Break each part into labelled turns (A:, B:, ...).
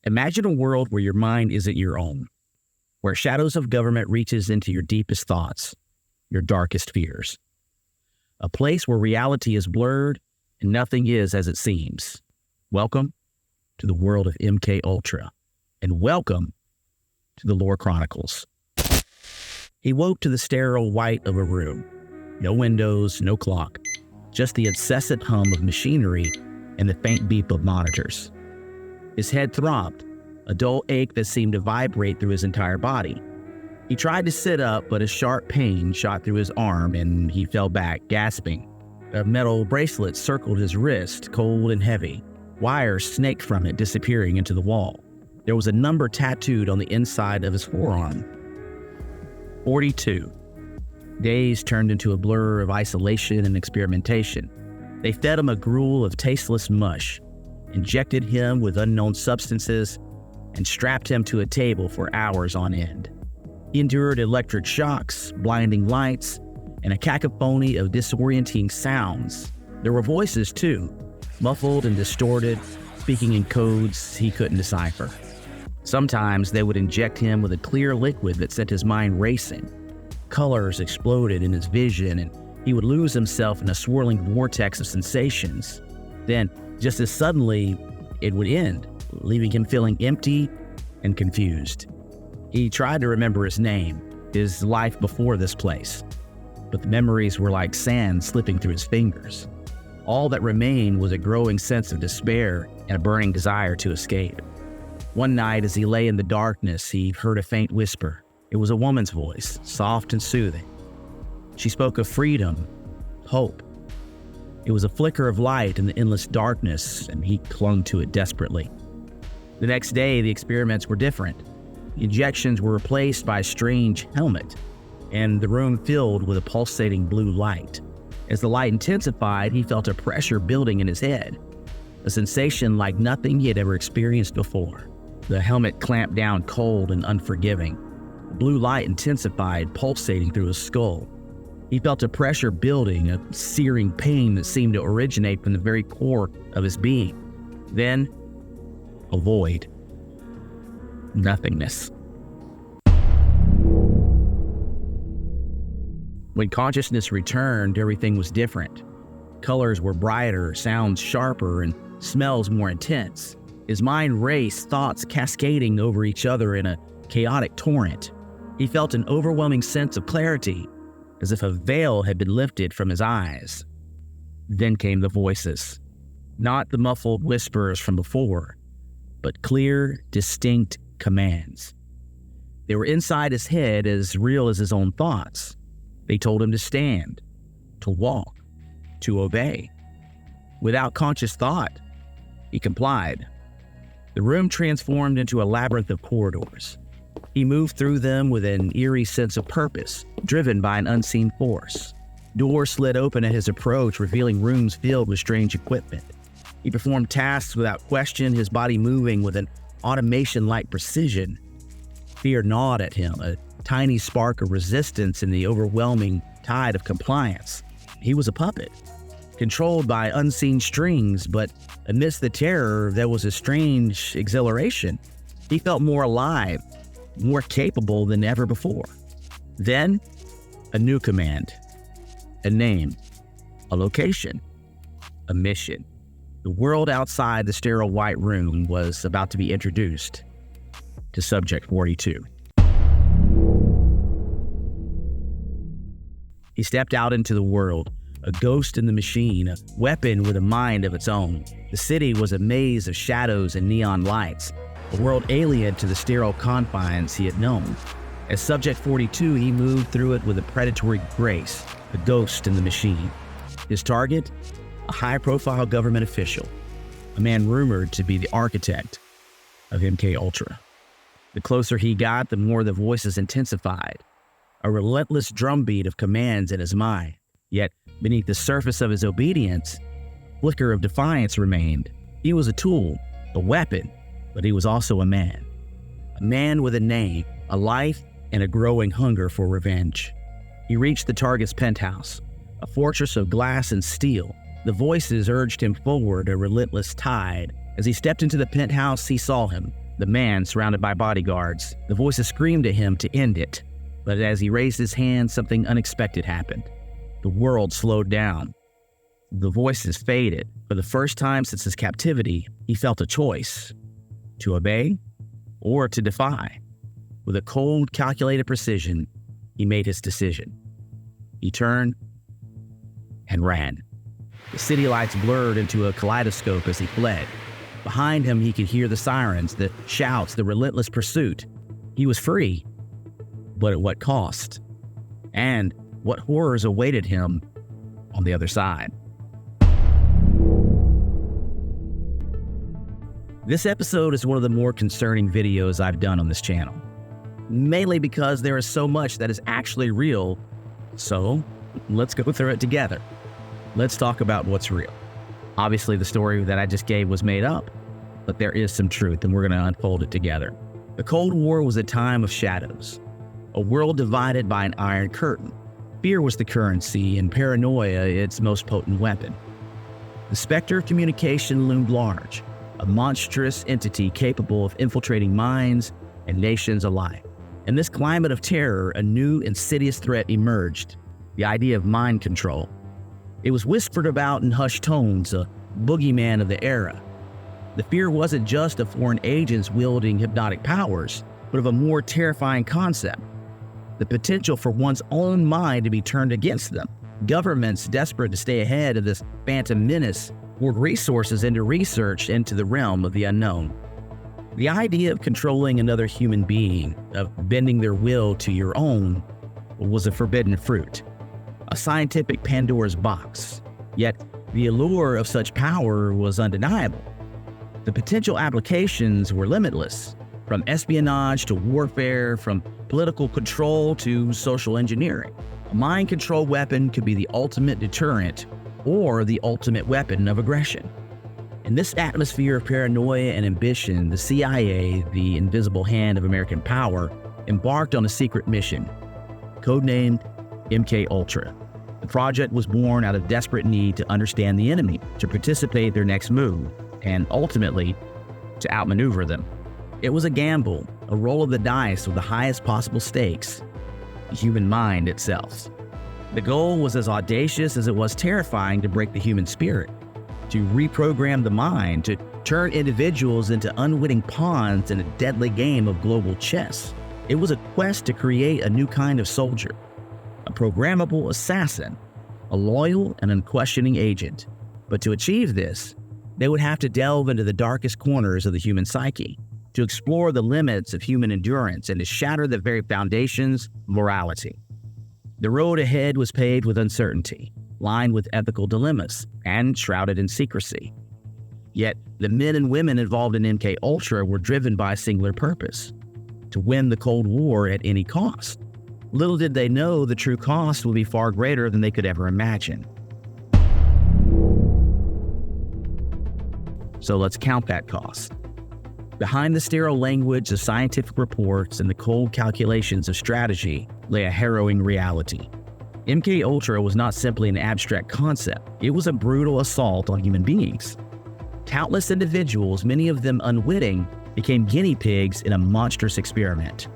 A: Imagine a world where your mind isn't your own, where shadows of government reaches into your deepest thoughts, your darkest fears. A place where reality is blurred and nothing is as it seems. Welcome to the world of MK Ultra, and welcome to the Lore Chronicles. He woke to the sterile white of a room. No windows, no clock, just the incessant hum of machinery and the faint beep of monitors. His head throbbed, a dull ache that seemed to vibrate through his entire body. He tried to sit up, but a sharp pain shot through his arm and he fell back, gasping. A metal bracelet circled his wrist, cold and heavy. Wires snaked from it, disappearing into the wall. There was a number tattooed on the inside of his forearm. 42. Days turned into a blur of isolation and experimentation. They fed him a gruel of tasteless mush, injected him with unknown substances, and strapped him to a table for hours on end. He endured electric shocks, blinding lights, and a cacophony of disorienting sounds. There were voices too, muffled and distorted, speaking in codes he couldn't decipher. Sometimes they would inject him with a clear liquid that sent his mind racing. Colors exploded in his vision, and he would lose himself in a swirling vortex of sensations. Then, just as suddenly, it would end, leaving him feeling empty and confused. He tried to remember his name, his life before this place, but the memories were like sand slipping through his fingers. All that remained was a growing sense of despair and a burning desire to escape. One night, as he lay in the darkness, he heard a faint whisper. It was a woman's voice, soft and soothing. She spoke of freedom, hope. It was a flicker of light in the endless darkness, and he clung to it desperately. The next day, the experiments were different. The injections were replaced by a strange helmet, and the room filled with a pulsating blue light. As the light intensified, he felt a pressure building in his head, a sensation like nothing he had ever experienced before. The helmet clamped down cold and unforgiving. The blue light intensified, pulsating through his skull. He felt a pressure building, a searing pain that seemed to originate from the very core of his being. Then, a void. Nothingness. When consciousness returned, everything was different. Colors were brighter, sounds sharper, and smells more intense. His mind raced, thoughts cascading over each other in a chaotic torrent. He felt an overwhelming sense of clarity, as if a veil had been lifted from his eyes. Then came the voices. Not the muffled whispers from before, but clear, distinct commands. They were inside his head, as real as his own thoughts. They told him to stand, to walk, to obey. Without conscious thought, he complied. The room transformed into a labyrinth of corridors. He moved through them with an eerie sense of purpose, driven by an unseen force. Doors slid open at his approach, revealing rooms filled with strange equipment. He performed tasks without question, his body moving with an automation-like precision. Fear gnawed at him, a tiny spark of resistance in the overwhelming tide of compliance. He was a puppet, controlled by unseen strings, but amidst the terror, there was a strange exhilaration. He felt more alive, more capable than ever before. Then, a new command, a name, a location, a mission. The world outside the sterile white room was about to be introduced to Subject 42. He stepped out into the world, a ghost in the machine, a weapon with a mind of its own. The city was a maze of shadows and neon lights, a world alien to the sterile confines he had known. As Subject 42, he moved through it with a predatory grace, a ghost in the machine. His target? A high-profile government official, a man rumored to be the architect of MK Ultra. The closer he got, the more the voices intensified, a relentless drumbeat of commands in his mind. Yet, beneath the surface of his obedience, a flicker of defiance remained. He was a tool, a weapon, but he was also a man with a name, a life, and a growing hunger for revenge. He reached the target's penthouse, a fortress of glass and steel. The voices urged him forward, a relentless tide. As he stepped into the penthouse, he saw him, The man, surrounded by bodyguards, the voices screamed at him to end it. But as he raised his hand, something unexpected happened. The world slowed down. The voices faded. For the first time since his captivity, he felt a choice: to obey or to defy. With a cold, calculated precision, he made his decision. He turned and ran. The city lights blurred into a kaleidoscope as he fled. Behind him, he could hear the sirens, the shouts, the relentless pursuit. He was free, but at what cost? And what horrors awaited him on the other side? This episode is one of the more concerning videos I've done on this channel, mainly because there is so much that is actually real. So let's go through it together. Let's talk about what's real. Obviously, the story that I just gave was made up, but there is some truth, and we're going to unfold it together. The Cold War was a time of shadows, a world divided by an iron curtain. Fear was the currency, and paranoia its most potent weapon. The specter of communication loomed large, a monstrous entity capable of infiltrating minds and nations alike. In this climate of terror, a new insidious threat emerged: the idea of mind control. It was whispered about in hushed tones, a boogeyman of the era. The fear wasn't just of foreign agents wielding hypnotic powers, but of a more terrifying concept: the potential for one's own mind to be turned against them. Governments, desperate to stay ahead of this phantom menace, poured resources into research into the realm of the unknown. The idea of controlling another human being, of bending their will to your own, was a forbidden fruit, a scientific Pandora's box. Yet the allure of such power was undeniable. The potential applications were limitless, from espionage to warfare, from political control to social engineering. A mind control weapon could be the ultimate deterrent or the ultimate weapon of aggression. In this atmosphere of paranoia and ambition, the CIA, the invisible hand of American power, embarked on a secret mission, codenamed MK-Ultra. The project was born out of desperate need to understand the enemy, to participate their next move, and ultimately, to outmaneuver them. It was a gamble, a roll of the dice with the highest possible stakes: the human mind itself. The goal was as audacious as it was terrifying: to break the human spirit, to reprogram the mind, to turn individuals into unwitting pawns in a deadly game of global chess. It was a quest to create a new kind of soldier, a programmable assassin, a loyal and unquestioning agent. But to achieve this, they would have to delve into the darkest corners of the human psyche, to explore the limits of human endurance, and to shatter the very foundations of morality. The road ahead was paved with uncertainty, lined with ethical dilemmas, and shrouded in secrecy. Yet, the men and women involved in MK-Ultra were driven by a singular purpose: to win the Cold War at any cost. Little did they know the true cost would be far greater than they could ever imagine. So let's count that cost. Behind the sterile language of scientific reports and the cold calculations of strategy lay a harrowing reality. MK-Ultra was not simply an abstract concept. It was a brutal assault on human beings. Countless individuals, many of them unwitting, became guinea pigs in a monstrous experiment.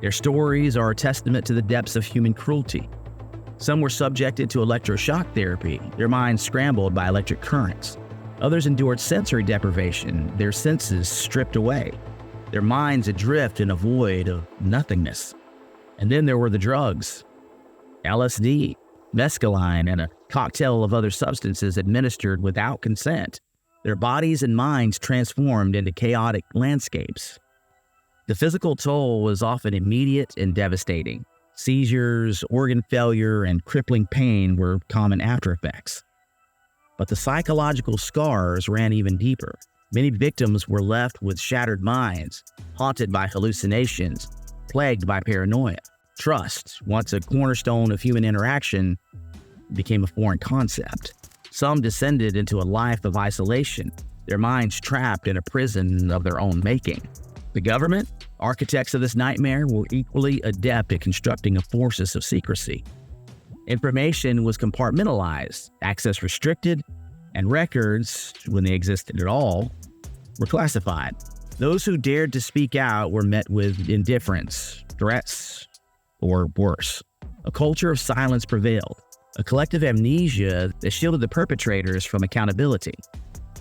A: Their stories are a testament to the depths of human cruelty. Some were subjected to electroshock therapy, their minds scrambled by electric currents. Others endured sensory deprivation, their senses stripped away, their minds adrift in a void of nothingness. And then there were the drugs: LSD, mescaline, and a cocktail of other substances administered without consent. Their bodies and minds transformed into chaotic landscapes. The physical toll was often immediate and devastating. Seizures, organ failure, and crippling pain were common after effects. But the psychological scars ran even deeper. Many victims were left with shattered minds, haunted by hallucinations, plagued by paranoia. Trust, once a cornerstone of human interaction, became a foreign concept. Some descended into a life of isolation, their minds trapped in a prison of their own making. The government, architects of this nightmare, were equally adept at constructing a fortress of secrecy. Information was compartmentalized, access restricted, and records, when they existed at all, were classified. Those who dared to speak out were met with indifference, threats, or worse. A culture of silence prevailed, a collective amnesia that shielded the perpetrators from accountability.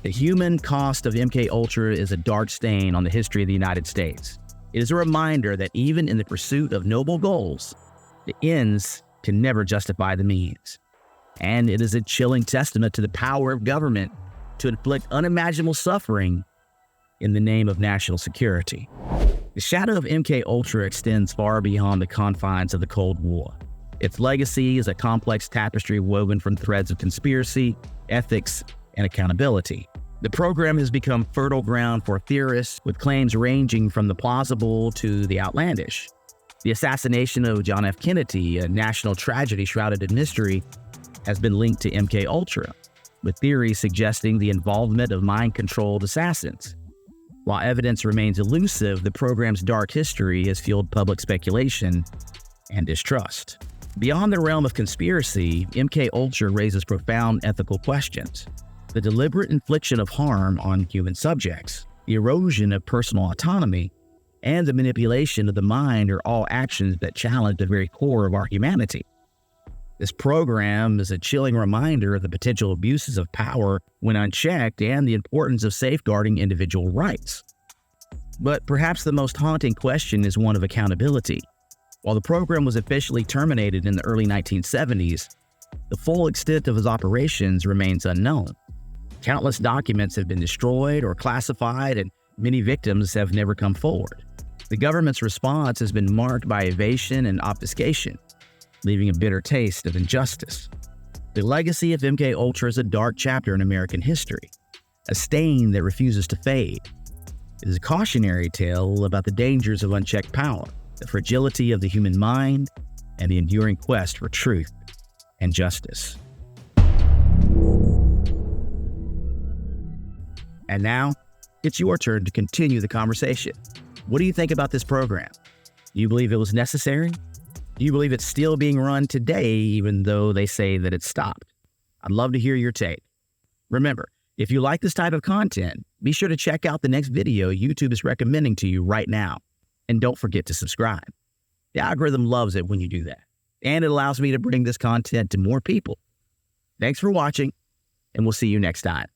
A: The human cost of MKUltra is a dark stain on the history of the United States. It is a reminder that even in the pursuit of noble goals, the ends can never justify the means. And it is a chilling testament to the power of government to inflict unimaginable suffering in the name of national security. The shadow of MKUltra extends far beyond the confines of the Cold War. Its legacy is a complex tapestry woven from threads of conspiracy, ethics, and accountability. The program has become fertile ground for theorists with claims ranging from the plausible to the outlandish. The assassination of John F. Kennedy, a national tragedy shrouded in mystery, has been linked to MKUltra, with theories suggesting the involvement of mind-controlled assassins. While evidence remains elusive, the program's dark history has fueled public speculation and distrust. Beyond the realm of conspiracy, MKUltra raises profound ethical questions. The deliberate infliction of harm on human subjects, the erosion of personal autonomy, and the manipulation of the mind are all actions that challenge the very core of our humanity. This program is a chilling reminder of the potential abuses of power when unchecked and the importance of safeguarding individual rights. But perhaps the most haunting question is one of accountability. While the program was officially terminated in the early 1970s, the full extent of its operations remains unknown. Countless documents have been destroyed or classified, and many victims have never come forward. The government's response has been marked by evasion and obfuscation, leaving a bitter taste of injustice. The legacy of MKUltra is a dark chapter in American history, a stain that refuses to fade. It is a cautionary tale about the dangers of unchecked power, the fragility of the human mind, and the enduring quest for truth and justice. And now, it's your turn to continue the conversation. What do you think about this program? Do you believe it was necessary? Do you believe it's still being run today, even though they say that it's stopped? I'd love to hear your take. Remember, if you like this type of content, be sure to check out the next video YouTube is recommending to you right now. And don't forget to subscribe. The algorithm loves it when you do that. And it allows me to bring this content to more people. Thanks for watching, and we'll see you next time.